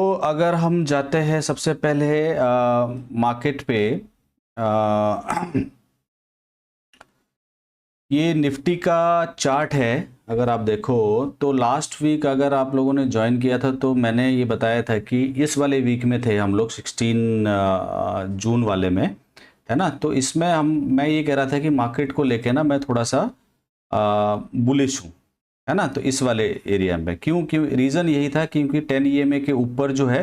तो अगर हम जाते हैं सबसे पहले मार्केट पे अ, ये निफ्टी का चार्ट है। अगर आप देखो तो लास्ट वीक अगर आप लोगों ने ज्वाइन किया था तो मैंने ये बताया था कि इस वाले वीक में थे हम लोग 16 जून वाले में, है ना। तो इसमें मैं ये कह रहा था कि मार्केट को लेके ना मैं थोड़ा सा बुलिश हूँ, है ना। तो इस वाले एरिया में क्यों रीज़न यही था क्योंकि 10 ईएमए के ऊपर जो है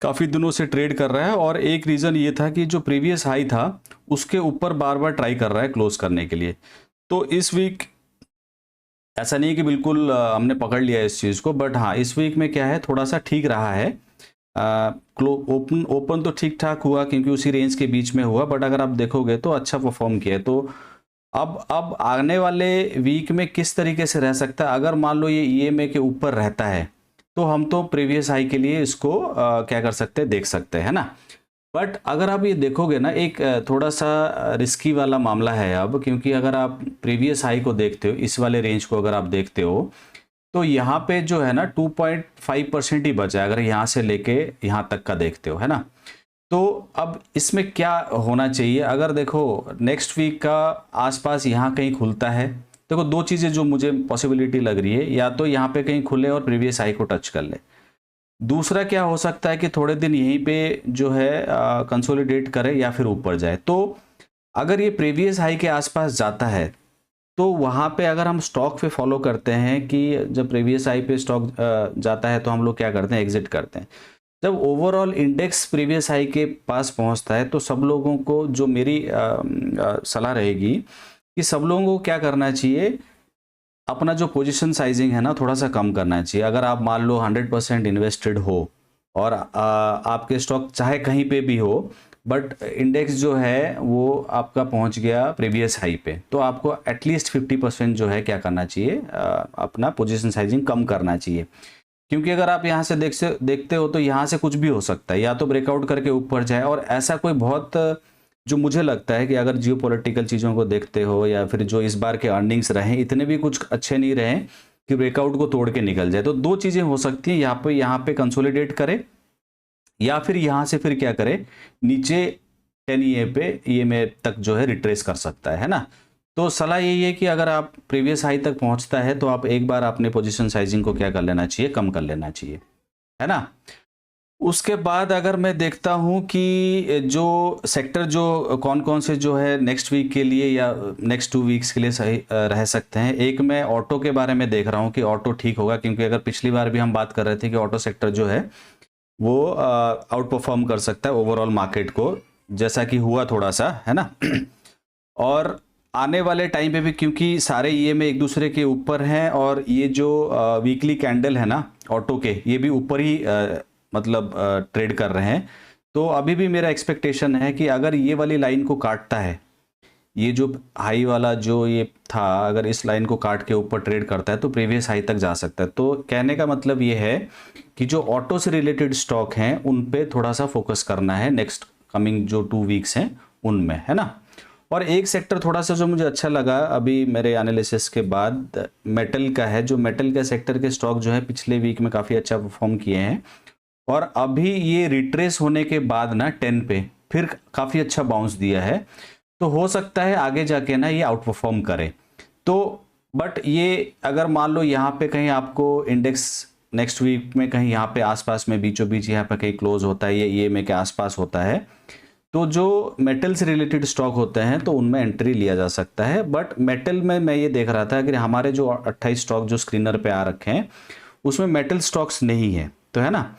काफ़ी दिनों से ट्रेड कर रहा है, और एक रीज़न ये था कि जो प्रीवियस हाई था उसके ऊपर बार बार ट्राई कर रहा है क्लोज करने के लिए। तो इस वीक ऐसा नहीं है कि बिल्कुल हमने पकड़ लिया इस चीज़ को, बट हाँ इस वीक में क्या है थोड़ा सा ठीक रहा है। ओपन ओपन तो ठीक ठाक हुआ क्योंकि उसी रेंज के बीच में हुआ, बट अगर आप देखोगे तो अच्छा परफॉर्म किया है। तो अब आने वाले वीक में किस तरीके से रह सकता है, अगर मान लो ये ईएमए के ऊपर रहता है तो हम तो प्रीवियस हाई के लिए इसको क्या कर सकते हैं, देख सकते हैं, है ना। बट अगर आप ये देखोगे ना एक थोड़ा सा रिस्की वाला मामला है अब, क्योंकि अगर आप प्रीवियस हाई को देखते हो, इस वाले रेंज को अगर आप देखते हो तो यहाँ पे जो है ना 2.5% ही बचा है, अगर यहाँ से लेके यहाँ तक का देखते हो, है ना। तो अब इसमें क्या होना चाहिए, अगर देखो नेक्स्ट वीक का आसपास यहाँ कहीं खुलता है, देखो दो चीज़ें जो मुझे पॉसिबिलिटी लग रही है, या तो यहाँ पे कहीं खुले और प्रीवियस हाई को टच कर ले। दूसरा क्या हो सकता है कि थोड़े दिन यहीं पे जो है कंसोलिडेट करे या फिर ऊपर जाए। तो अगर ये प्रीवियस हाई के आसपास जाता है तो वहाँ पे अगर हम स्टॉक पे फॉलो करते हैं कि जब प्रीवियस हाई पे स्टॉक जाता है तो हम लोग क्या करते हैं, एग्जिट करते हैं। जब ओवरऑल इंडेक्स प्रीवियस हाई के पास पहुंचता है तो सब लोगों को, जो मेरी सलाह रहेगी कि सब लोगों को क्या करना चाहिए, अपना जो पोजीशन साइजिंग है ना थोड़ा सा कम करना चाहिए। अगर आप मान लो 100% इन्वेस्टेड हो और आपके स्टॉक चाहे कहीं पे भी हो, बट इंडेक्स जो है वो आपका पहुंच गया प्रीवियस हाई पे, तो आपको एटलीस्ट 50% जो है क्या करना चाहिए, अपना पोजीशन साइजिंग कम करना चाहिए। क्योंकि अगर आप यहाँ से देखते हो तो यहाँ से कुछ भी हो सकता है, या तो ब्रेकआउट करके ऊपर जाए, और ऐसा कोई बहुत जो मुझे लगता है कि अगर जियोपॉलिटिकल चीज़ों को देखते हो या फिर जो इस बार के अर्निंग्स रहे इतने भी कुछ अच्छे नहीं रहे कि ब्रेकआउट को तोड़ के निकल जाए। तो दो चीज़ें हो सकती हैं, यहाँ पे कंसोलिडेट करे, या फिर यहाँ से फिर क्या करे, नीचे 10 ईएमए तक जो है रिट्रेस कर सकता है ना। तो सलाह यही है कि अगर आप प्रीवियस हाई तक पहुंचता है तो आप एक बार अपने पोजीशन साइजिंग को क्या कर लेना चाहिए, कम कर लेना चाहिए, है ना। उसके बाद अगर मैं देखता हूं कि जो सेक्टर जो कौन कौन से जो है नेक्स्ट वीक के लिए या नेक्स्ट 2 वीक्स के लिए सही रह सकते हैं, एक मैं ऑटो के बारे में देख रहा हूं कि ऑटो ठीक होगा, क्योंकि अगर पिछली बार भी हम बात कर रहे थे कि ऑटो सेक्टर जो है वो आउट परफॉर्म कर सकता है ओवरऑल मार्केट को, जैसा कि हुआ थोड़ा सा, है ना। और आने वाले टाइम पे भी क्योंकि सारे ये में एक दूसरे के ऊपर हैं, और ये जो वीकली कैंडल है ना ऑटो के, ये भी ऊपर ही मतलब ट्रेड कर रहे हैं। तो अभी भी मेरा एक्सपेक्टेशन है कि अगर ये वाली लाइन को काटता है, ये जो हाई वाला जो ये था, अगर इस लाइन को काट के ऊपर ट्रेड करता है तो प्रीवियस हाई तक जा सकता है। तो कहने का मतलब ये है कि जो ऑटो से रिलेटेड स्टॉक हैं उन पे थोड़ा सा फोकस करना है नेक्स्ट कमिंग जो 2 वीक्स हैं उनमें, है ना। और एक सेक्टर थोड़ा सा जो मुझे अच्छा लगा अभी मेरे एनालिसिस के बाद, मेटल का है। जो मेटल के सेक्टर के स्टॉक जो है पिछले वीक में काफ़ी अच्छा परफॉर्म किए हैं, और अभी ये रिट्रेस होने के बाद ना 10 पे फिर काफ़ी अच्छा बाउंस दिया है। तो हो सकता है आगे जाके ना ये आउट परफॉर्म करे। तो बट ये अगर मान लो यहाँ पे कहीं आपको इंडेक्स नेक्स्ट वीक में कहीं यहाँ पे आसपास में बीचों बीच यहाँ पे कहीं क्लोज होता है, ये में के आसपास होता है, तो जो मेटल से रिलेटेड स्टॉक होते हैं तो उनमें एंट्री लिया जा सकता है। बट मेटल में मैं ये देख रहा था कि हमारे जो 28 स्टॉक जो स्क्रीनर पे आ रखे हैं उसमें मेटल स्टॉक्स नहीं है, तो है ना।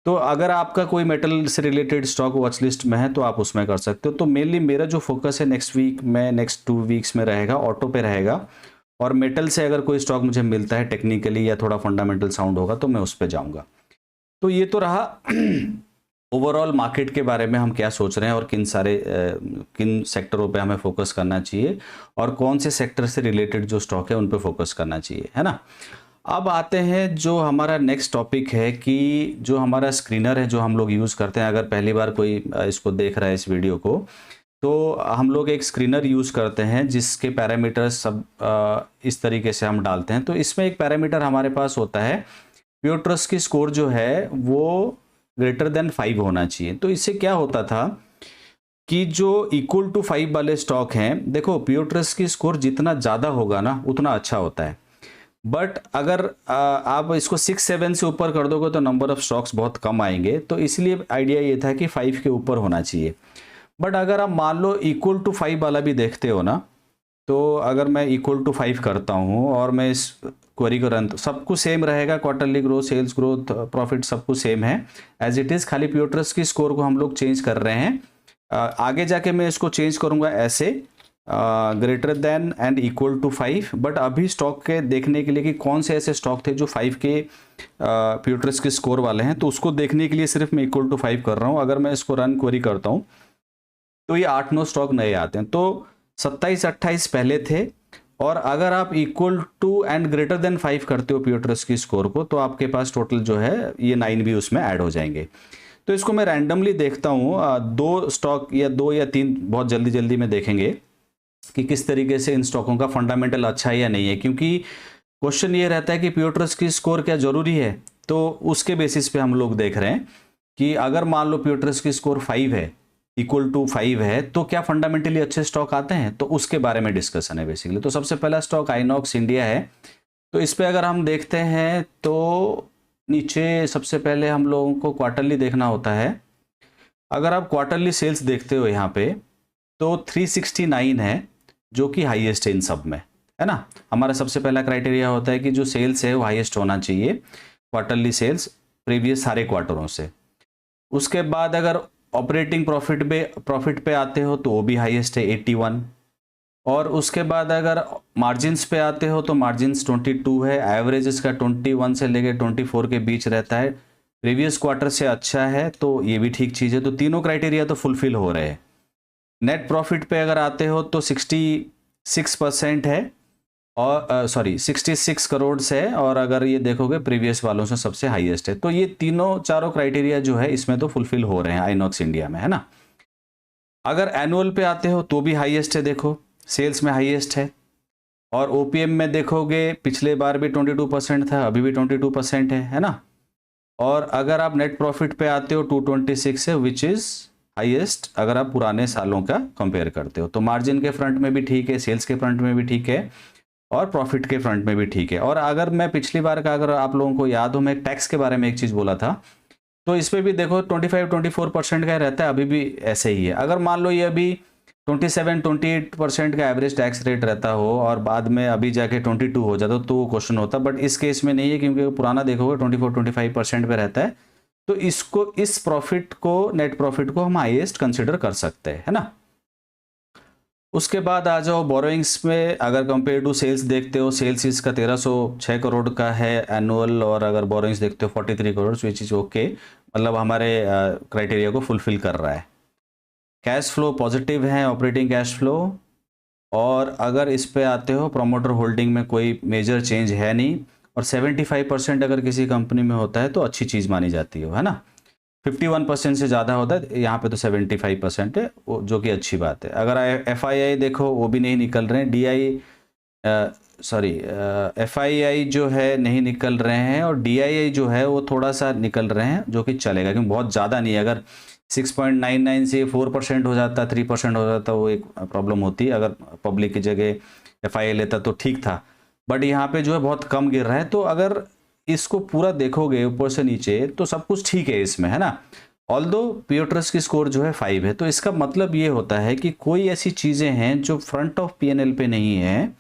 तो अगर आपका कोई मेटल से रिलेटेड स्टॉक वॉच लिस्ट में है तो आप उसमें कर सकते हो। तो मेनली मेरा जो फोकस है नेक्स्ट वीक में, नेक्स्ट 2 वीक्स में रहेगा ऑटो पे रहेगा, और मेटल से अगर कोई स्टॉक मुझे मिलता है टेक्निकली या थोड़ा फंडामेंटल साउंड होगा तो मैं उस पर जाऊंगा। तो ये तो रहा ओवरऑल मार्केट के बारे में हम क्या सोच रहे हैं, और किन सेक्टरों पे हमें फोकस करना चाहिए, और कौन से सेक्टर से रिलेटेड जो स्टॉक है उन पे फोकस करना चाहिए, है ना। अब आते हैं जो हमारा नेक्स्ट टॉपिक है कि जो हमारा स्क्रीनर है जो हम लोग यूज़ करते हैं, अगर पहली बार कोई इसको देख रहा है इस वीडियो को, तो हम लोग एक स्क्रीनर यूज़ करते हैं जिसके पैरामीटर्स सब इस तरीके से हम डालते हैं। तो इसमें एक पैरामीटर हमारे पास होता है, प्योर ट्रस्ट की स्कोर जो है वो ग्रेटर देन 5 होना चाहिए। तो इससे क्या होता था कि जो इक्वल टू 5 वाले स्टॉक हैं, देखो पियो ट्रस्ट की स्कोर जितना ज़्यादा होगा ना उतना अच्छा होता है। बट अगर आप इसको 6-7 से ऊपर कर दोगे तो नंबर ऑफ स्टॉक्स बहुत कम आएंगे, तो इसलिए आइडिया ये था कि 5 के ऊपर होना चाहिए। बट अगर आप मान लो इक्वल टू 5 वाला भी देखते हो ना, तो अगर मैं इक्वल टू 5 करता हूँ और मैं इस क्वेरी को रन, तो सब कुछ सेम रहेगा, quarterly growth, sales growth, profit सब कुछ सेम है एज इट इज़। खाली पियो ट्रस्ट की स्कोर को हम लोग चेंज कर रहे हैं। आगे जाके मैं इसको चेंज करूंगा ऐसे, greater than and equal to 5। But अभी स्टॉक के देखने के लिए कि कौन से ऐसे स्टॉक थे जो 5 के पियो ट्रस्ट के स्कोर वाले हैं, तो उसको देखने के लिए सिर्फ मैं इक्वल टू 5 कर रहा हूँ। अगर मैं इसको रन क्वेरी करता हूँ तो ये 8-9 स्टॉक नए आते हैं। तो 27-28 पहले थे, और अगर आप equal to and greater than 5 करते हो पियो ट्रस्ट की स्कोर को, तो आपके पास टोटल जो है ये 9 भी उसमें ऐड हो जाएंगे। तो इसको मैं रैंडमली देखता हूँ, 2 स्टॉक या 2 या 3 बहुत जल्दी जल्दी में देखेंगे कि किस तरीके से इन स्टॉकों का फंडामेंटल अच्छा है या नहीं है। क्योंकि क्वेश्चन ये रहता है कि पियो ट्रस्ट की स्कोर क्या जरूरी है, तो उसके बेसिस पे हम लोग देख रहे हैं कि अगर मान लो पियो ट्रस्ट की स्कोर 5 है, इक्वल टू 5 है, तो क्या फंडामेंटली अच्छे स्टॉक आते हैं, तो उसके बारे में डिस्कशन है बेसिकली। तो सबसे पहला स्टॉक आइनॉक्स इंडिया है। तो इस पे अगर हम देखते हैं तो नीचे सबसे पहले हम लोगों को क्वार्टरली देखना होता है। अगर आप क्वार्टरली सेल्स देखते हो यहाँ पे, तो 369 है, जो कि हाईएस्ट है इन सब में, है ना। हमारा सबसे पहला क्राइटेरिया होता है कि जो सेल्स है वो हाईएस्ट होना चाहिए, क्वार्टरली सेल्स प्रीवियस सारे क्वार्टरों से। उसके बाद अगर ऑपरेटिंग प्रॉफिट पे आते हो तो वो भी हाईएस्ट है 81। और उसके बाद अगर मार्जिन्स पे आते हो तो मार्जिन्स 22 है, एवरेज इसका 21 से लेकर 24 के बीच रहता है, प्रीवियस क्वार्टर से अच्छा है, तो ये भी ठीक चीज़ है। तो तीनों क्राइटेरिया तो फुलफिल हो रहे हैं। नेट प्रॉफिट पे अगर आते हो तो 66% है, और सॉरी 66 करोड़ से है, और अगर ये देखोगे प्रीवियस वालों से सबसे हाईएस्ट है। तो ये तीनों चारों क्राइटेरिया जो है इसमें तो फुलफिल हो रहे हैं आइनॉक्स इंडिया में, है ना। अगर एनुअल पे आते हो तो भी हाईएस्ट है, देखो सेल्स में हाईएस्ट है, और ओपीएम में देखोगे पिछले बार भी 22% था, अभी भी 22% है ना। और अगर आप नेट प्रॉफिट पे आते हो 226 है, विच इज हाईएस्ट अगर आप पुराने सालों का कंपेयर करते हो। तो मार्जिन के फ्रंट में भी ठीक है, सेल्स के फ्रंट में भी ठीक है, और प्रॉफिट के फ्रंट में भी ठीक है। और अगर मैं पिछली बार का, अगर आप लोगों को याद हो, मैं टैक्स के बारे में एक चीज़ बोला था, तो इस पे भी देखो 25-24% का रहता है, अभी भी ऐसे ही है। अगर मान लो ये अभी 27-28% का एवरेज टैक्स रेट रहता हो और बाद में अभी जाके 22 हो जाता तो क्वेश्चन होता, बट इस केस में नहीं है, क्योंकि पुराना देखोगे 24-25% पे रहता है। तो इसको, इस प्रॉफिट को, नेट प्रॉफिट को हम हाईएस्ट कंसिडर कर सकते हैं, है ना। उसके बाद आ जाओ बोरोइंग्स में। अगर कंपेयर टू सेल्स देखते हो, सेल्स इसका 1306 करोड़ का है एनुअल, और अगर बोरोइंग्स देखते हो 43 करोड़, विच इज ओके, मतलब हमारे क्राइटेरिया को फुलफिल कर रहा है। कैश फ्लो पॉजिटिव है, ऑपरेटिंग कैश फ्लो। और अगर इस पे आते हो, प्रमोटर होल्डिंग में कोई मेजर चेंज है नहीं, और 75% अगर किसी कंपनी में होता है तो अच्छी चीज़ मानी जाती है ना। 51% से ज़्यादा होता है, यहाँ पे तो 75% है, जो कि अच्छी बात है। अगर FII देखो वो भी नहीं निकल रहे हैं, FII जो है नहीं निकल रहे हैं, और DII जो है वो थोड़ा सा निकल रहे हैं, जो कि चलेगा, क्योंकि बहुत ज़्यादा नहीं है। अगर 6.99 से 4% हो जाता, 3% हो जाता, वो एक प्रॉब्लम होती है। अगर पब्लिक की जगह FII लेता तो ठीक था, बट यहाँ पे जो है बहुत कम गिर रहा है। तो अगर इसको पूरा देखोगे ऊपर से नीचे तो सब कुछ ठीक है इसमें, है ना। ऑल्दो पियो ट्रस्ट की स्कोर जो है 5 है, तो इसका मतलब ये होता है कि कोई ऐसी चीज़ें हैं जो फ्रंट ऑफ PNL पे नहीं है,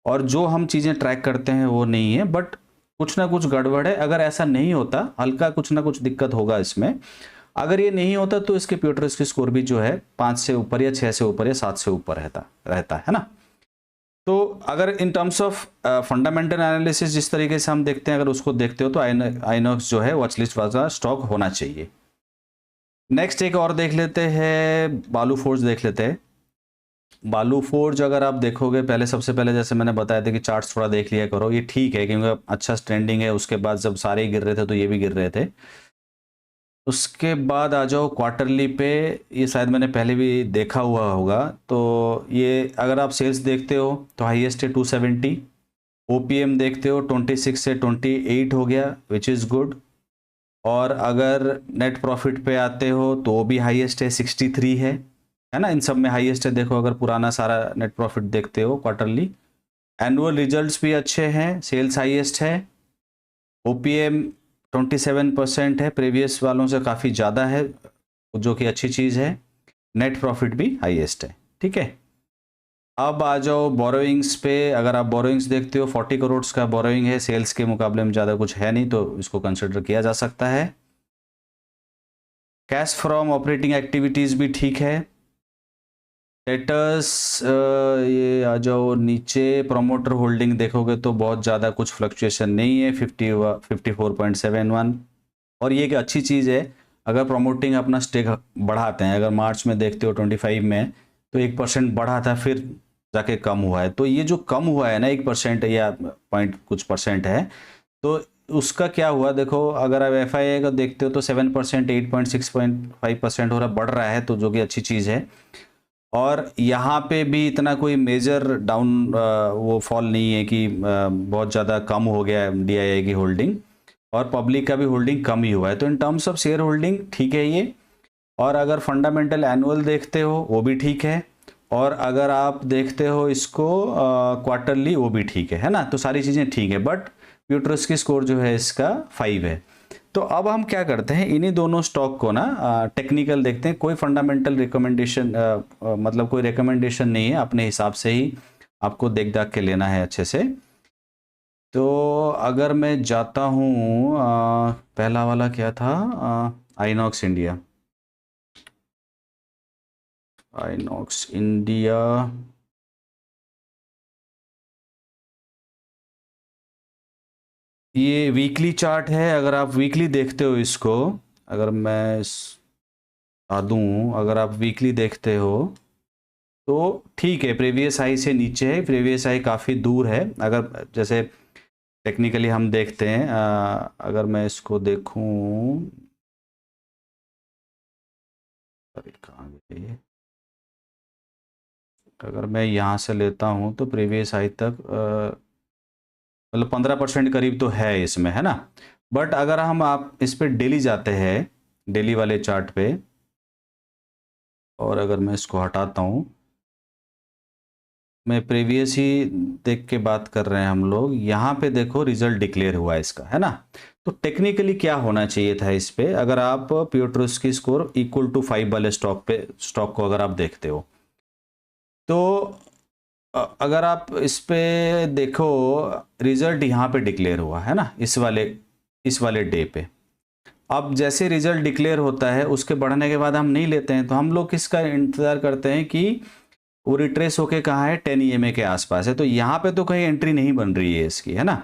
और जो हम चीज़ें ट्रैक करते हैं वो नहीं है, बट कुछ ना कुछ गड़बड़ है। अगर ऐसा नहीं होता, हल्का कुछ ना कुछ दिक्कत होगा इसमें। अगर ये नहीं होता तो इसके पियो ट्रस्ट की स्कोर भी जो है 5 से ऊपर या 6 से ऊपर या 7 से ऊपर रहता है ना। तो अगर in terms of fundamental analysis जिस तरीके से हम देखते हैं, अगर उसको देखते हो तो आइनॉक्स जो है वॉच लिस्ट वाला स्टॉक होना चाहिए। नेक्स्ट एक और देख लेते हैं, बालू फोर्ज देख लेते हैं। बालू फोर्ज अगर आप देखोगे, पहले सबसे पहले जैसे मैंने बताया था कि चार्ट्स थोड़ा देख लिया करो, ये ठीक है क्योंकि अच्छा ट्रेंडिंग है। उसके बाद जब सारे गिर रहे थे तो ये भी गिर रहे थे। उसके बाद आ जाओ क्वार्टरली पे, ये शायद मैंने पहले भी देखा हुआ होगा। तो ये अगर आप सेल्स देखते हो तो हाईएस्ट है 270, OPM देखते हो 26 से 28 हो गया, विच इज़ गुड। और अगर नेट प्रॉफिट पे आते हो तो वो भी हाईएस्ट है, 63 है ना। इन सब में हाईएस्ट है। देखो अगर पुराना सारा नेट प्रॉफिट देखते हो क्वार्टरली, एनुअल रिजल्ट्स भी अच्छे हैं, सेल्स हाईएस्ट है, ओपीएम 27% है, प्रीवियस वालों से काफ़ी ज़्यादा है, जो कि अच्छी चीज़ है। नेट प्रॉफिट भी हाईएस्ट है। ठीक है, अब आ जाओ बोरोइंग्स पे। अगर आप बोरोइंग्स देखते हो 40 करोड़ का बोरोइंग है, सेल्स के मुकाबले में ज़्यादा कुछ है नहीं, तो इसको कंसिडर किया जा सकता है। कैश फ्रॉम ऑपरेटिंग एक्टिविटीज़ भी ठीक है। डेटर्स ये आ जाओ नीचे, प्रोमोटर होल्डिंग देखोगे तो बहुत ज़्यादा कुछ फ्लक्चुएशन नहीं है, 54.71। और ये एक अच्छी चीज़ है, अगर प्रोमोटिंग अपना स्टेक बढ़ाते हैं, अगर मार्च में देखते हो 25 में तो 1% बढ़ा था, फिर जाके कम हुआ है। तो ये जो कम हुआ है ना 1% या पॉइंट कुछ परसेंट है, तो उसका क्या हुआ देखो, अगर आप FII का देखते हो तो 7%, 8.6.5% हो रहा, बढ़ रहा है, तो जो कि अच्छी चीज़ है। और यहाँ पे भी इतना कोई मेजर डाउन वो फॉल नहीं है कि बहुत ज़्यादा कम हो गया DII की होल्डिंग, और पब्लिक का भी होल्डिंग कम ही हुआ है। तो in terms of share holding ठीक है ये। और अगर फंडामेंटल एनुअल देखते हो वो भी ठीक है, और अगर आप देखते हो इसको क्वार्टरली वो भी ठीक है ना। तो सारी चीज़ें ठीक है, बट प्यूट्रस्की स्कोर जो है इसका 5 है। तो अब हम क्या करते हैं, इन्हीं दोनों स्टॉक को ना टेक्निकल देखते हैं। कोई फंडामेंटल रिकमेंडेशन मतलब कोई रिकमेंडेशन नहीं है, अपने हिसाब से ही आपको देख दाख के लेना है अच्छे से। तो अगर मैं जाता हूँ पहला वाला क्या था, आइनॉक्स इंडिया। आइनॉक्स इंडिया ये वीकली चार्ट है। अगर आप वीकली देखते हो इसको, अगर मैं बता दूँ, अगर आप वीकली देखते हो तो ठीक है, प्रीवियस हाई से नीचे है, प्रीवियस हाई काफ़ी दूर है। अगर जैसे टेक्निकली हम देखते हैं, अगर मैं इसको देखूं, अरे कहाँ गई ये? अगर मैं यहाँ से लेता हूँ तो प्रीवियस हाई तक मतलब 15% करीब तो है इसमें, है ना। बट अगर हम आप इस पे डेली जाते हैं, डेली वाले चार्ट पे, और अगर मैं इसको हटाता हूँ, मैं प्रीवियस ही देख के बात कर रहे हैं हम लोग, यहाँ पे देखो रिजल्ट डिक्लेयर हुआ है इसका, है ना। तो टेक्निकली क्या होना चाहिए था इस पे, अगर आप प्यूट्रोस्की स्कोर इक्वल टू 5 वाले स्टॉक को अगर आप देखते हो तो अगर आप इस पे देखो, रिजल्ट यहाँ पे डिक्लेयर हुआ है ना, इस वाले डे पे। अब जैसे रिजल्ट डिक्लेयर होता है उसके बढ़ने के बाद हम नहीं लेते हैं, तो हम लोग किसका इंतजार करते हैं कि वो रिट्रेस होके कहाँ है, 10 EMA के आसपास है। तो यहाँ पे तो कहीं एंट्री नहीं बन रही है इसकी, है ना।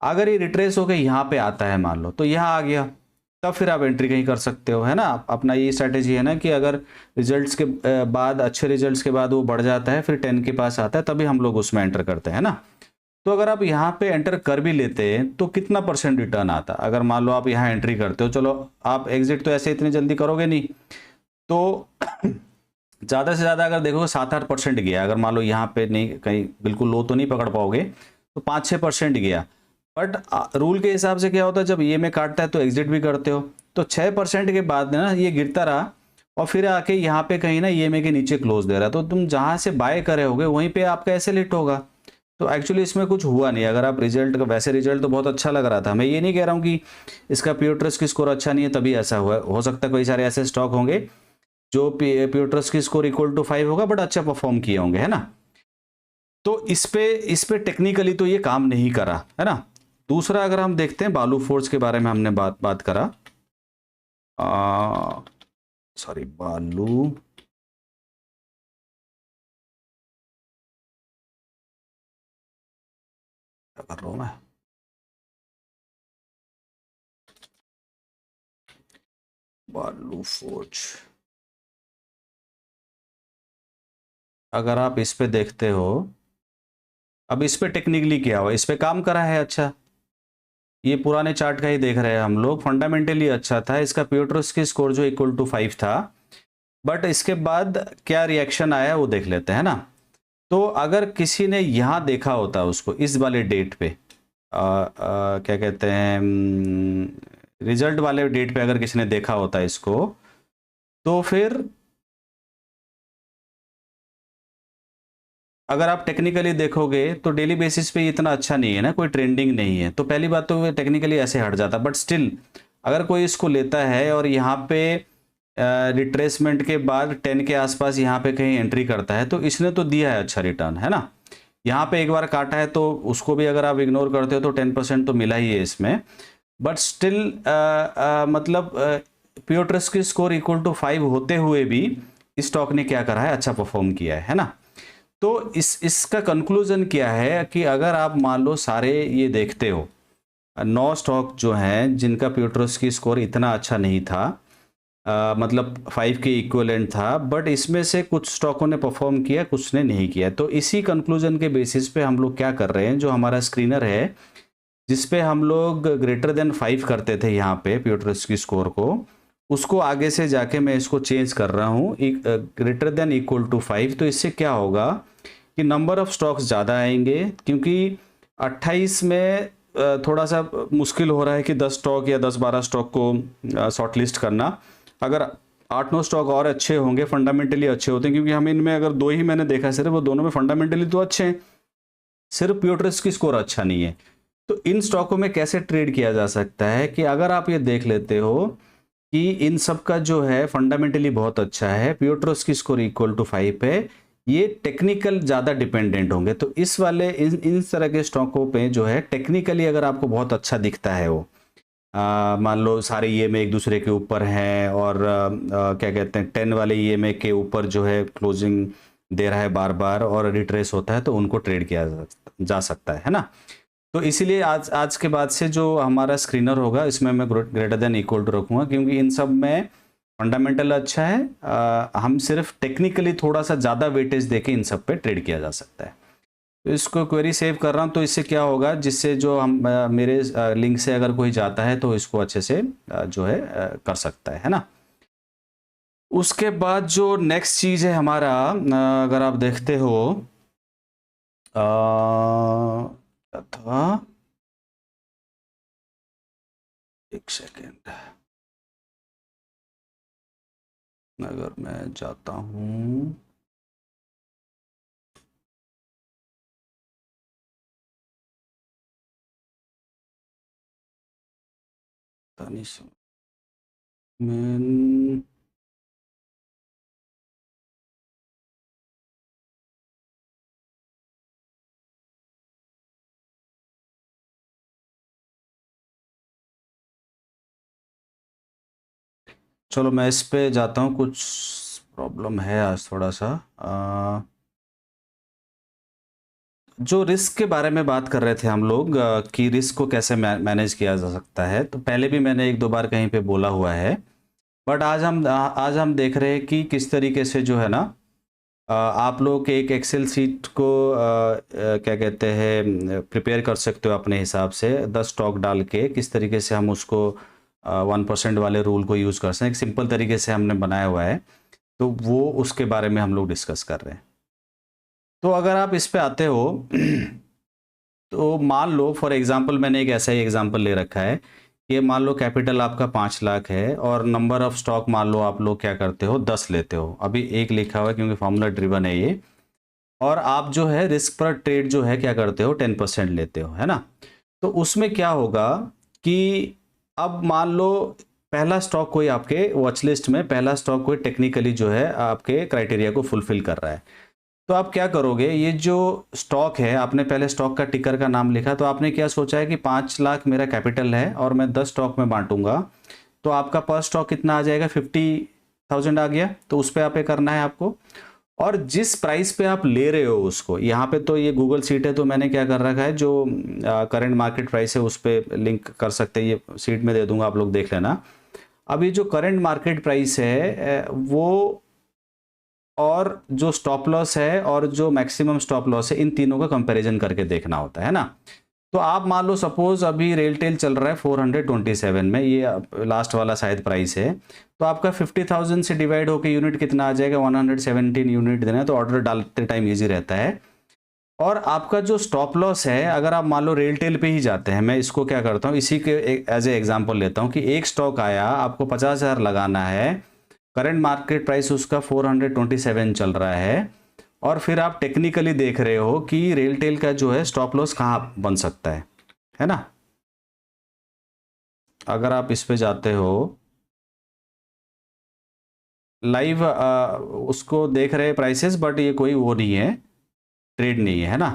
अगर ये रिट्रेस होके यहाँ पे आता है मान लो, तो यहाँ आ गया, तब फिर आप एंट्री कहीं कर सकते हो, है ना। अपना ये स्ट्रैटेजी है ना कि अगर रिजल्ट्स के बाद, अच्छे रिजल्ट्स के बाद वो बढ़ जाता है, फिर 10 के पास आता है, तभी हम लोग उसमें एंटर करते हैं ना। तो अगर आप यहाँ पे एंटर कर भी लेते हैं तो कितना परसेंट रिटर्न आता, अगर मान लो आप यहाँ एंट्री करते हो, चलो आप एग्जिट तो ऐसे इतनी जल्दी करोगे नहीं, तो ज़्यादा से ज़्यादा अगर देखोगे 7-8% गया। अगर मान लो यहाँ पे नहीं, कहीं बिल्कुल लो तो नहीं पकड़ पाओगे, तो 5-6% गया। बट रूल के हिसाब से क्या होता है, जब EMA काटता है तो एग्जिट भी करते हो, तो 6% के बाद ना ये गिरता रहा, और फिर आके यहाँ पे कहीं ना EMA के नीचे क्लोज दे रहा, तो तुम जहाँ से बाय करे होगे वहीं पे आपका ऐसे लिट होगा। तो एक्चुअली इसमें कुछ हुआ नहीं। अगर आप रिजल्ट, वैसे रिजल्ट तो बहुत अच्छा लग रहा था, मैं ये नहीं कह रहा हूँ कि इसका प्योर की स्कोर अच्छा नहीं है तभी ऐसा हुआ, हो सकता है कोई सारे ऐसे स्टॉक होंगे जो प्योर की स्कोर इक्वल टू 5 होगा बट अच्छा परफॉर्म किए होंगे, है ना। तो इस पे टेक्निकली तो ये काम नहीं करा, है ना। दूसरा अगर हम देखते हैं, बालू फोर्स के बारे में हमने बात बात करा, सॉरी बालू, क्या कर रहा हूं मैं, बालू फोर्ज। अगर आप इस पे देखते हो, अब इस पे टेक्निकली क्या हुआ, इस पे काम करा है अच्छा, ये पुराने चार्ट का ही देख रहे हैं हम लोग, फंडामेंटली अच्छा था इसका प्योट्रोस्की स्कोर जो इक्वल टू 5 था। बट इसके बाद क्या रिएक्शन आया वो देख लेते हैं ना। तो अगर किसी ने यहाँ देखा होता उसको इस वाले डेट पे, क्या कहते हैं, रिजल्ट वाले डेट पे अगर किसी ने देखा होता है इसको, तो फिर अगर आप टेक्निकली देखोगे तो डेली बेसिस पे इतना अच्छा नहीं है ना, कोई ट्रेंडिंग नहीं है, तो पहली बात तो टेक्निकली ऐसे हट जाता। बट स्टिल अगर कोई इसको लेता है और यहाँ पे रिट्रेसमेंट के बाद 10 के आसपास यहाँ पे कहीं एंट्री करता है, तो इसने तो दिया है अच्छा रिटर्न, है ना। यहाँ पे एक बार काटा है तो उसको भी अगर आप इग्नोर करते हो तो 10% तो मिला ही है इसमें। बट स्टिल मतलब प्योर ट्रस्ट की स्कोर इक्वल टू 5 होते हुए भी स्टॉक ने क्या करा है, अच्छा परफॉर्म किया है ना। तो इसका कंक्लूजन क्या है कि अगर आप मान लो सारे ये देखते हो 9 स्टॉक जो हैं जिनका प्योर ट्रस्ट की स्कोर इतना अच्छा नहीं था, मतलब 5 के इक्विवेलेंट था, बट इसमें से कुछ स्टॉकों ने परफॉर्म किया, कुछ ने नहीं किया। तो इसी कंक्लूजन के बेसिस पे हम लोग क्या कर रहे हैं, जो हमारा स्क्रीनर है जिसपे हम लोग ग्रेटर देन 5 करते थे यहाँ पे प्योर ट्रस्ट की स्कोर को, उसको आगे से जाके मैं इसको चेंज कर रहा हूँ ग्रेटर देन इक्वल टू 5। तो इससे क्या होगा कि नंबर ऑफ स्टॉक्स ज़्यादा आएंगे, क्योंकि 28 में थोड़ा सा मुश्किल हो रहा है कि 10 स्टॉक या 10-12 स्टॉक को शॉर्ट लिस्ट करना। अगर 8-9 स्टॉक और अच्छे होंगे, फंडामेंटली अच्छे होते हैं, क्योंकि हम इनमें अगर 2 ही मैंने देखा सिर्फ, वो दोनों में फंडामेंटली तो अच्छे हैं, सिर्फ प्योर ट्रस्ट की स्कोर अच्छा नहीं है। तो इन स्टॉकों में कैसे ट्रेड किया जा सकता है कि अगर आप ये देख लेते हो कि इन सब का जो है फंडामेंटली बहुत अच्छा है, प्योर ट्रस्ट की स्कोर इक्वल टू 5 है, ये टेक्निकल ज़्यादा डिपेंडेंट होंगे। तो इस वाले इन तरह के स्टॉकों पे जो है टेक्निकली अगर आपको बहुत अच्छा दिखता है, वो मान लो सारे ईएमए एक दूसरे के ऊपर हैं और क्या कहते हैं 10 वाले ईएमए के ऊपर जो है क्लोजिंग दे रहा है बार बार और रिट्रेस होता है, तो उनको ट्रेड किया जा सकता है ना। तो इसीलिए आज आज के बाद से जो हमारा स्क्रीनर होगा इसमें मैं ग्रेटर देन इक्वल टू रखूँगा, क्योंकि इन सब में फंडामेंटल अच्छा है, हम सिर्फ टेक्निकली थोड़ा सा ज़्यादा वेटेज देके इन सब पे ट्रेड किया जा सकता है। तो इसको क्वेरी सेव कर रहा हूँ, तो इससे क्या होगा, जिससे जो हम मेरे लिंक से अगर कोई जाता है तो इसको अच्छे से जो है कर सकता है ना। उसके बाद जो नेक्स्ट चीज़ है हमारा, अगर आप देखते हो था, एक सेकेंड, अगर मैं जाता हूँ मैं, चलो मैं इस पे जाता हूँ, कुछ प्रॉब्लम है आज थोड़ा सा। जो रिस्क के बारे में बात कर रहे थे हम लोग कि रिस्क को कैसे मैनेज किया जा सकता है, तो पहले भी मैंने एक दो बार कहीं पे बोला हुआ है, बट आज हम देख रहे हैं कि किस तरीके से जो है ना, आप लोग एक एक्सेल सीट को क्या कहते हैं प्रिपेयर कर सकते हो अपने हिसाब से, 10 स्टॉक डाल के किस तरीके से हम उसको 1% वाले रूल को यूज़ कर सकते हैं, एक सिंपल तरीके से हमने बनाया हुआ है। तो वो उसके बारे में हम लोग डिस्कस कर रहे हैं। तो अगर आप इस पे आते हो तो मान लो फॉर एग्जांपल, मैंने एक ऐसा ही एग्जांपल ले रखा है, ये मान लो कैपिटल आपका 5 लाख है और नंबर ऑफ स्टॉक मान लो आप लोग क्या करते हो 10 लेते हो, अभी एक लिखा हुआ है क्योंकि फॉर्मूला ड्रिवन है ये, और आप जो है रिस्क पर ट्रेड जो है क्या करते हो 10% लेते हो, है ना। तो उसमें क्या होगा कि अब मान लो पहला स्टॉक कोई आपके वॉच लिस्ट में, पहला स्टॉक कोई टेक्निकली जो है आपके क्राइटेरिया को फुलफिल कर रहा है, तो आप क्या करोगे, ये जो स्टॉक है आपने पहले स्टॉक का टिकर का नाम लिखा, तो आपने क्या सोचा है कि 5 लाख मेरा कैपिटल है और मैं 10 स्टॉक में बांटूंगा, तो आपका पर स्टॉक कितना आ जाएगा, 50,000 आ गया। तो उस पर आप पे करना है आपको, और जिस प्राइस पे आप ले रहे हो उसको, यहाँ पे तो ये गूगल सीट है तो मैंने क्या कर रखा है, जो करंट मार्केट प्राइस है उस पर लिंक कर सकते हैं, ये सीट में दे दूंगा, आप लोग देख लेना। अभी जो करंट मार्केट प्राइस है वो, और जो स्टॉप लॉस है और जो मैक्सिमम स्टॉप लॉस है, इन तीनों का कंपैरिजन करके देखना होता है ना। तो आप मान लो सपोज अभी रेलटेल चल रहा है 427 में, ये लास्ट वाला शायद प्राइस है, तो आपका 50,000 से डिवाइड होकर यूनिट कितना आ जाएगा, 117 यूनिट देना है, तो ऑर्डर डालते टाइम इजी रहता है। और आपका जो स्टॉप लॉस है, अगर आप मान लो रेलटेल पे ही जाते हैं, मैं इसको क्या करता हूँ, इसी के एज ए एग्जांपल लेता हूँ कि एक स्टॉक आया, आपको 50,000 लगाना है, करंट मार्केट प्राइस उसका 427 चल रहा है, और फिर आप टेक्निकली देख रहे हो कि रेलटेल का जो है स्टॉप लॉस कहाँ बन सकता है ना। अगर आप इस पे जाते हो लाइव, उसको देख रहे हैं प्राइसेस, बट ये कोई वो नहीं है, ट्रेड नहीं है ना।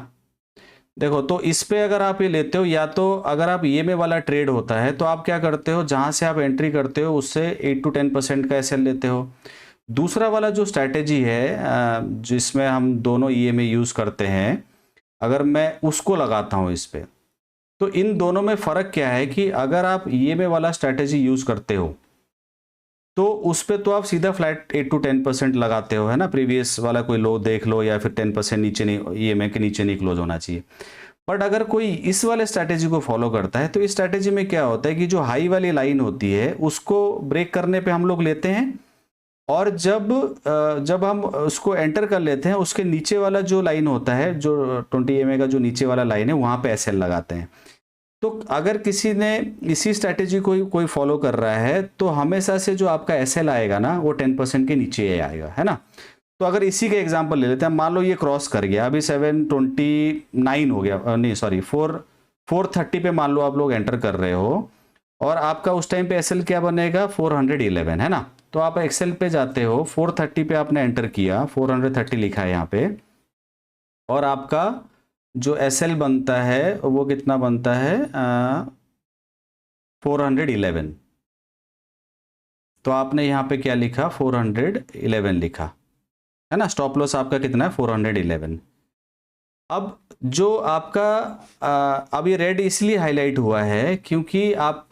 देखो, तो इस पे अगर आप ये लेते हो, या तो अगर आप ईएमए वाला ट्रेड होता है तो आप क्या करते हो, जहां से आप एंट्री करते हो उससे 8 to 10% का एसएल लेते हो। दूसरा वाला जो स्ट्रैटेजी है, जिसमें हम दोनों ईएमए यूज करते हैं, अगर मैं उसको लगाता हूं इस पे, तो इन दोनों में फर्क क्या है कि अगर आप ईएमए वाला स्ट्रैटेजी यूज करते हो तो उस पे तो आप सीधा फ्लैट 8 to 10% लगाते हो, है ना। प्रीवियस वाला कोई लो देख लो, या फिर 10% नीचे नहीं, ईएमए के नीचे नहीं क्लोज होना चाहिए। बट अगर कोई इस वाले स्ट्रैटेजी को फॉलो करता है, तो इस स्ट्रैटेजी में क्या होता है कि जो हाई वाली लाइन होती है उसको ब्रेक करने पे हम लोग लेते हैं, और जब हम उसको एंटर कर लेते हैं, उसके नीचे वाला जो लाइन होता है, जो 20 EMA का जो नीचे वाला लाइन है, वहां पे एसएल लगाते हैं। तो अगर किसी ने इसी स्ट्रैटेजी को कोई फॉलो कर रहा है, तो हमेशा से जो आपका एसएल आएगा ना, वो 10% के नीचे ही आएगा, है ना। तो अगर इसी का एग्जांपल ले लेते हैं, मान लो ये क्रॉस कर गया, अभी 729 हो गया, नहीं सॉरी 430 पे मान लो आप लोग एंटर कर रहे हो, और आपका उस टाइम पे एसएल क्या बनेगा, 411, है ना। तो आप एक्सेल पे जाते हो, 430 पे आपने एंटर किया, 430 लिखा है यहाँ पे, और आपका जो एसएल बनता है वो कितना बनता है, 411। तो आपने यहाँ पे क्या लिखा, 411 लिखा, है ना। स्टॉप लॉस आपका कितना है, 411। अब जो आपका अब ये रेड इसलिए हाईलाइट हुआ है क्योंकि आप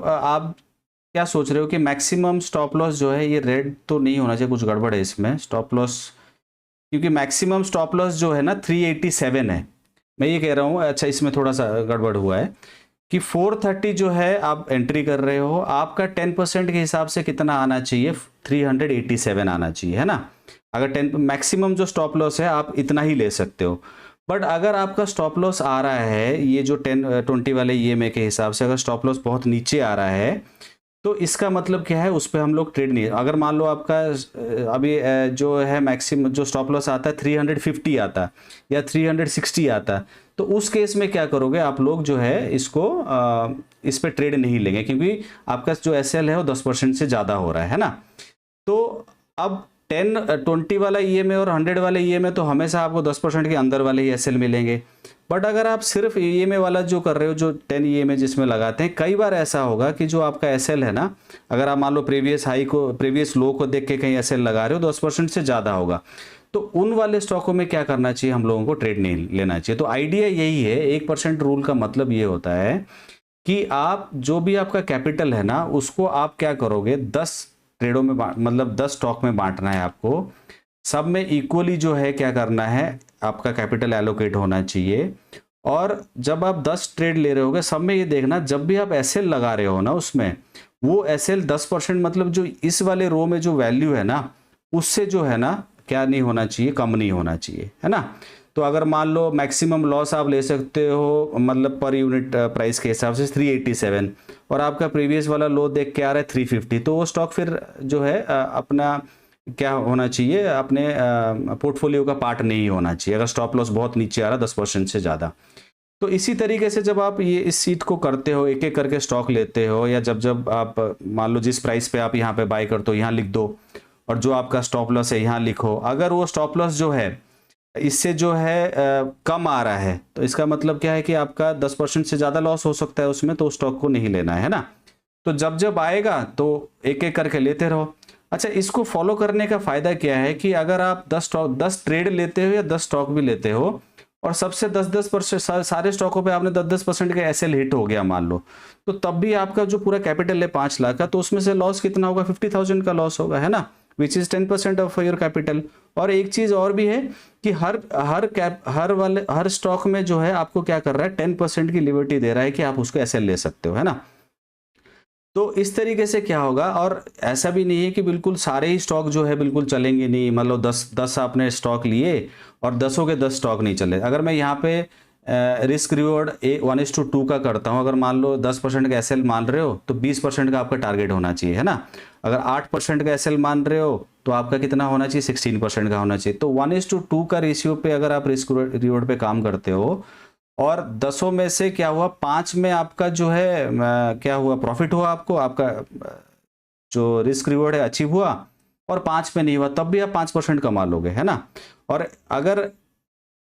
क्या सोच रहे हो कि मैक्सिमम स्टॉप लॉस जो है ये रेड तो नहीं होना चाहिए, कुछ गड़बड़ है इसमें स्टॉप लॉस, क्योंकि मैक्सिमम स्टॉप लॉस जो है ना 387 है। मैं ये कह रहा हूँ, अच्छा इसमें थोड़ा सा गड़बड़ हुआ है कि 430 जो है आप एंट्री कर रहे हो, आपका 10% के हिसाब से कितना आना चाहिए, 387 आना चाहिए, है ना। अगर 10 मैक्सिमम जो स्टॉप लॉस है आप इतना ही ले सकते हो। बट अगर आपका स्टॉप लॉस आ रहा है, ये जो 10-20 वाले ईएमए के हिसाब से अगर स्टॉप लॉस बहुत नीचे आ रहा है, तो इसका मतलब क्या है, उस पर हम लोग ट्रेड नहीं। अगर मान लो आपका अभी जो है मैक्सिमम जो स्टॉप लॉस आता है 350 आता या 360 आता, तो उस केस में क्या करोगे आप लोग, जो है इसको इस पे ट्रेड नहीं लेंगे, क्योंकि आपका जो एसएल है वो 10% से ज़्यादा हो रहा है ना। तो अब 10-20 वाला ईएमए और 100 वाले ईएमए तो हमेशा आपको 10% के अंदर वाले ही एसएल मिलेंगे। बट अगर आप सिर्फ ईएमए वाला जो कर रहे हो, जो 10 ईएमए जिसमें लगाते हैं, कई बार ऐसा होगा कि जो आपका एसएल है ना, अगर आप मान लो प्रीवियस हाई को, प्रीवियस लो को देख के कहीं एसएल लगा रहे हो, 10% से ज़्यादा होगा, तो उन वाले स्टॉकों में क्या करना चाहिए, हम लोगों को ट्रेड नहीं लेना चाहिए। तो आइडिया यही है, 1% रूल का मतलब ये होता है कि आप जो भी आपका कैपिटल है ना, उसको आप क्या करोगे, 10 ट्रेडों में मतलब 10 स्टॉक में बांटना है आपको, सब में इक्वली जो है क्या करना है, आपका कैपिटल एलोकेट होना चाहिए। और जब आप 10 ट्रेड ले रहे होगे, सब में ये देखना, जब भी आप एसएल लगा रहे हो ना, उसमें वो एसएल 10%, मतलब जो इस वाले रो में जो वैल्यू है ना, उससे जो है ना क्या नहीं होना चाहिए, कम नहीं होना चाहिए, है ना। तो अगर मान लो मैक्सिमम लॉस आप ले सकते हो, मतलब पर यूनिट प्राइस के हिसाब से 387, और आपका प्रीवियस वाला लो देख के आ रहा है 350, तो वो स्टॉक फिर जो है अपना क्या होना चाहिए, अपने पोर्टफोलियो का पार्ट नहीं होना चाहिए, अगर स्टॉप लॉस बहुत नीचे आ रहा है 10% से ज़्यादा। तो इसी तरीके से जब आप ये इस सीट को करते हो, एक एक करके स्टॉक लेते हो, या जब जब आप मान लो जिस प्राइस पे आप यहाँ पे बाय करते हो यहाँ लिख दो, और जो आपका स्टॉप लॉस है यहाँ लिखो। अगर वो स्टॉप लॉस जो है इससे जो है कम आ रहा है, तो इसका मतलब क्या है कि आपका 10% से ज़्यादा लॉस हो सकता है उसमें, तो उस स्टॉक को नहीं लेना है ना। तो जब जब आएगा तो एक एक करके लेते रहो। अच्छा, इसको फॉलो करने का फायदा क्या है कि अगर आप 10 ट्रेड लेते हो या 10 स्टॉक भी लेते हो, और सबसे 10% सारे स्टॉकों पे आपने 10% के एसएल हिट हो गया मान लो, तो तब भी आपका जो पूरा कैपिटल है 5 लाख का, तो उसमें से लॉस कितना होगा, 50,000 का लॉस होगा, है ना, which is 10% of your capital. और एक चीज और भी है कि हर स्टॉक में जो है आपको क्या कर रहा है, 10% की लिबर्टी दे रहा है कि आप उसको एसएल ले सकते हो, है ना। तो इस तरीके से क्या होगा, और ऐसा भी नहीं है कि बिल्कुल सारे ही स्टॉक जो है बिल्कुल चलेंगे नहीं, मतलब 10 आपने स्टॉक लिए और 10 के 10 स्टॉक नहीं चले। अगर मैं यहाँ पे रिस्क रिवॉर्ड 1:2 का करता हूँ, अगर मान लो 10% का एसएल मान रहे हो तो 20% का आपका टारगेट होना चाहिए, है ना। अगर 8% का एसएल मान रहे हो तो आपका कितना होना चाहिए, 16% का होना चाहिए। तो 1:2 का रेशियो पे अगर आप रिस्क रिवॉर्ड पे काम करते हो और 10 में से क्या हुआ, 5 में आपका जो है क्या हुआ, प्रॉफिट हुआ, आपका जो रिस्क रिवॉर्ड है अचीव हुआ, और 5 पे नहीं हुआ, तब भी आप 5% कमा लोगे, है ना। और अगर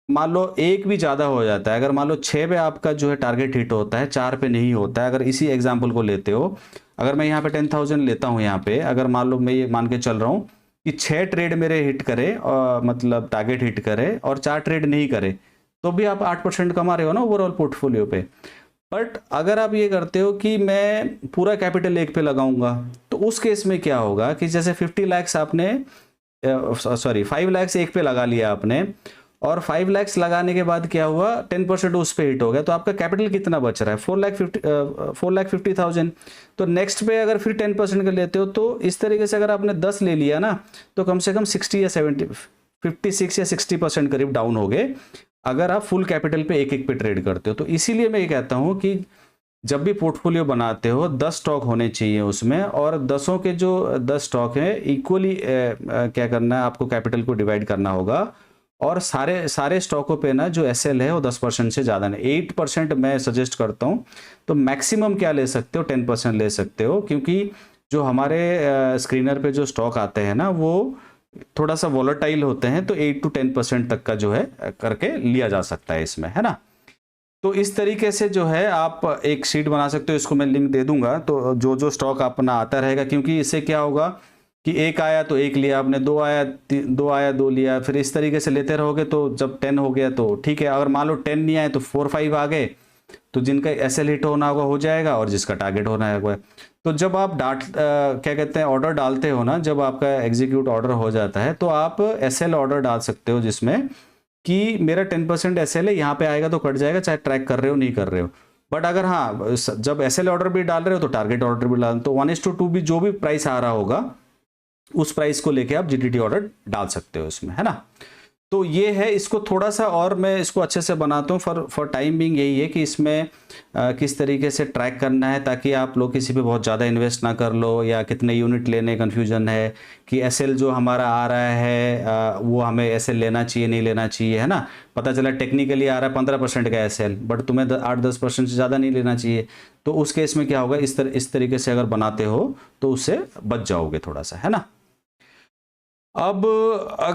मान लो एक भी ज़्यादा हो जाता है, अगर मान लो 6 पे आपका जो है टारगेट हिट होता है, 4 पे नहीं होता है, अगर इसी एग्जांपल को लेते हो, अगर मैं यहाँ पे 10,000 लेता हूँ, यहाँ पे अगर मान लो मैं ये मान के चल रहा हूँ कि 6 ट्रेड मेरे हिट करे और मतलब टारगेट हिट करे और 4 ट्रेड नहीं करे, तो भी आप 8% कमा रहे हो ना ओवरऑल पोर्टफोलियो पे। बट अगर आप ये करते हो कि मैं पूरा कैपिटल एक पे लगाऊंगा, तो उस केस में क्या होगा कि जैसे 50 लाख आपने, सॉरी 5 लाख एक पे लगा लिया आपने, और 5 लाख लगाने के बाद क्या हुआ, 10% उस पे हिट हो गया, तो आपका कैपिटल कितना बच रहा है, 4,50,000। तो नेक्स्ट पे अगर फिर 10% का लेते हो, तो इस तरीके से अगर आपने 10 ले लिया ना, तो कम से कम 60 या 70, 56 या 60% करीब डाउन हो गए, अगर आप फुल कैपिटल पे एक एक पे ट्रेड करते हो। तो इसीलिए मैं ये कहता हूं कि जब भी पोर्टफोलियो बनाते हो 10 स्टॉक होने चाहिए उसमें, और 10 के जो 10 स्टॉक हैं इक्वली क्या करना है, आपको कैपिटल को डिवाइड करना होगा, और सारे सारे स्टॉकों पे ना जो एसएल है वो 10% से ज़्यादा नहीं, 8% मैं सजेस्ट करता हूँ। तो मैक्सिमम क्या ले सकते हो, 10% ले सकते हो, क्योंकि जो हमारे स्क्रीनर पे जो स्टॉक आते हैं ना, वो थोड़ा सा वॉलेटाइल होते हैं, तो 8 to 10% तक का जो है करके लिया जा सकता है इसमें, है ना। तो इस तरीके से जो है आप एक शीट बना सकते हो, इसको मैं लिंक दे दूंगा, तो जो जो स्टॉक अपना आता रहेगा, क्योंकि इससे क्या होगा कि एक आया तो एक लिया आपने, दो आया दो लिया, फिर इस तरीके से लेते रहोगे, तो जब 10 हो गया तो ठीक है। अगर मान लो 10 नहीं आए तो 4-5 आ गए, तो जिनका एसएल हिट होना होगा हो जाएगा, और जिसका टारगेट होना है। तो जब आप क्या कहते हैं, ऑर्डर डालते हो ना, जब आपका एग्जीक्यूट ऑर्डर हो जाता है, तो आप एसएल ऑर्डर डाल सकते हो, जिसमें कि मेरा 10% एसएल है, यहाँ पे आएगा तो कट जाएगा, चाहे ट्रैक कर रहे हो नहीं कर रहे हो। बट अगर हाँ, जब एसएल ऑर्डर भी डाल रहे हो तो टारगेट ऑर्डर भी डाल, तो 1:2 भी जो भी प्राइस आ रहा होगा उस प्राइस को लेके आप जीटीटी ऑर्डर डाल सकते हो इसमें, है ना। तो ये है, इसको थोड़ा सा और मैं इसको अच्छे से बनाता हूँ फॉर टाइम बिंग। यही है कि इसमें किस तरीके से ट्रैक करना है, ताकि आप लोग किसी पे बहुत ज़्यादा इन्वेस्ट ना कर लो, या कितने यूनिट लेने कन्फ्यूजन है, कि एसएल जो हमारा आ रहा है वो हमें एसएल लेना चाहिए नहीं लेना चाहिए, है ना। पता चला टेक्निकली आ रहा है 15% का एसएल, बट तुम्हें 8-10% से ज़्यादा नहीं लेना चाहिए। तो उस केस में क्या होगा, इस तरीके से अगर बनाते हो तो उससे बच जाओगे थोड़ा सा, है ना। अब अगर